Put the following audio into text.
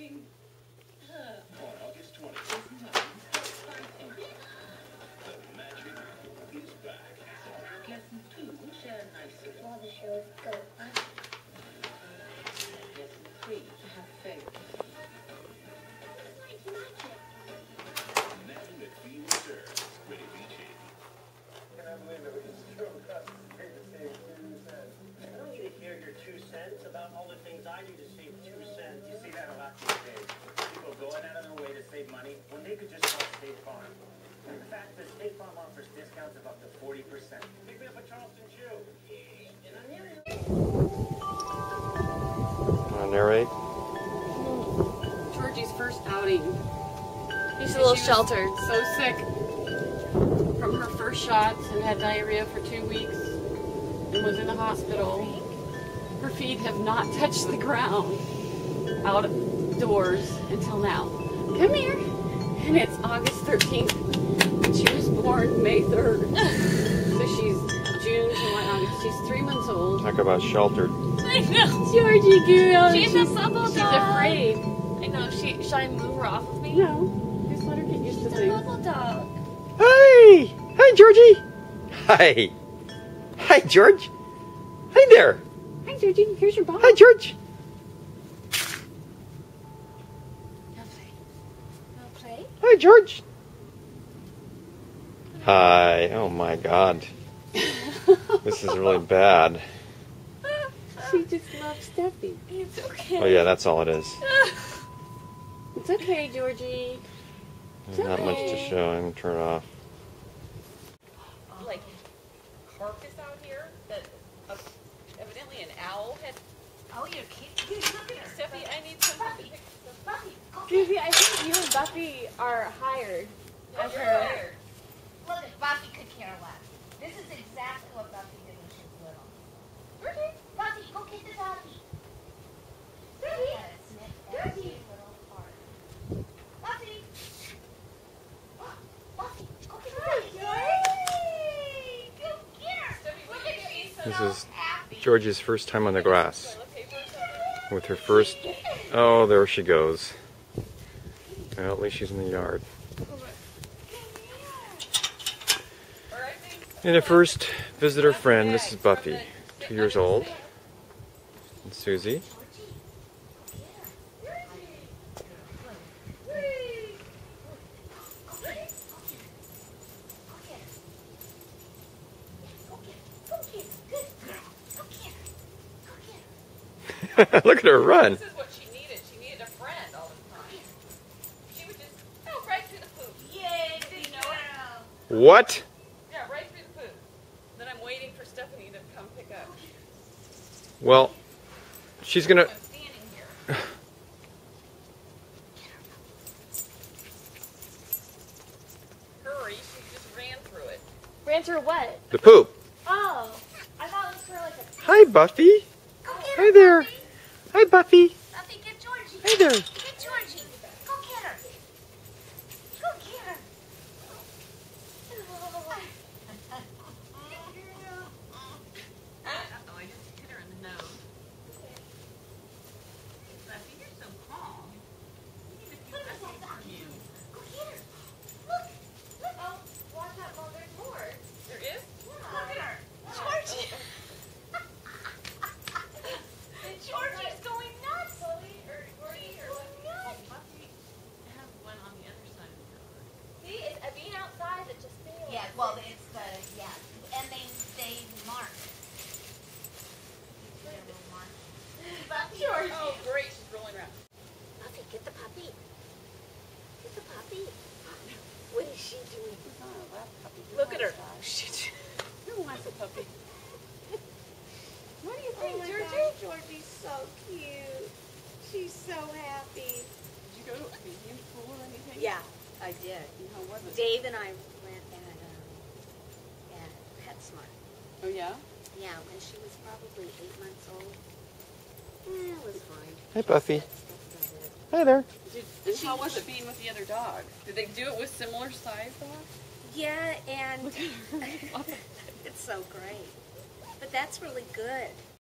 exciting. On August 20th, the magic is back. Lesson 2, share a nice while the shows go on. Lesson 3, have faith. It's like magic. Nothing that feels served. Ready Beachy. I can't believe it. We just drove across the street to save 2 cents. I don't need to hear your 2 cents about all the things I do to save 2 cents. You see that a lot these days. People going out of their way to save money when they could just call State Farm. In fact, the State Farm offers discounts of up to 40%. Pick me up a Charleston chew. And I'm here. Narrate. Georgie's first outing. He's a little sheltered. So sick from her first shots and had diarrhea for 2 weeks and was in the hospital. Her feet have not touched the ground outdoors until now. Come here. And it's August 13th. And she was born May 3rd. So she's June, July, August. She's 3 months old. Talk about sheltered. I know. Georgie girl. She's a bubble dog. She's afraid. I know. Should I move her off of me? No. Just let her get used to She's a things. bubble dog. Hey! Hi, Georgie! Hi! Hi, George! Hi there! Hi, Georgie. Here's your ball. Hi, George! Wanna play? Hi, George! Hi. Oh my god. This is really bad. She just loves Steffi. It's okay. Oh yeah, that's all it is. It's okay, Georgie. There's not much to show. I'm gonna turn it off. Like carcass out here that evidently an owl had. Oh, you're cute. Look at her. Steffi, I need something to pick. Buffy, go get Phoebe, I think you and Buffy are hired. You're hired. Look, Buffy could care less. This is exactly what Buffy did when she was little. Georgie, Buffy, go get the doggy. Georgie, Georgie, little part. Buffy, Buffy, go get the doggy. Yay! Go get her. Steffi, Look will at you get me she's some This so is happy. Georgie's first time on the grass. toilet paper or something? With her first... Oh, there she goes. Well, at least she's in the yard. All right, babe. And a first visitor friend, this is Buffy. 2 years old. And Susie. Look at her run. This is what she needed. She needed a friend all the time. She would just go right through the poop. Yay, big girl. What? Yeah, right through the poop. Then I'm waiting for Stephanie to come pick up. Well, she's gonna... I'm standing here. Hurry, she just ran through it. Ran through what? The poop. Oh, I thought it was for like a. Hi, Buffy. Go get Hi her, there. Buffy. Hi, Buffy. Buffy, get Georgie. Hi there. Get Georgie. Go get her. Go get her. Uh-oh, I just hit her in the nose. Buffy, you're so calm. You need a few lessons from you. Go get her. Look. Look. Oh, watch out, Mom. There's more. There is? Look at her. Georgie. Georgie's going nuts. Chloe or Georgie or what? Nuts. Buffy has one on the other side of the door. See, it's being outside that just failed. Yeah, well, it's the, yeah. And they mark. Buffy, Georgie. Oh, great, she's rolling around. Buffy, get the puppy. Get the puppy. What is she doing? Look at her. Who wants a puppy? What do you think, Georgie? Georgie's so cute. She's so happy. Did you go to a museum pool or anything? Yeah, I did. And how was it? Dave and I went at PetSmart. Oh, yeah? Yeah, when she was probably 8 months old. It was fine. Hi, Buffy. That's about it. Hi there. And how was it being with the other dog? Did they do it with similar size dogs? Yeah, and Look at her. it's so great. But that's really good.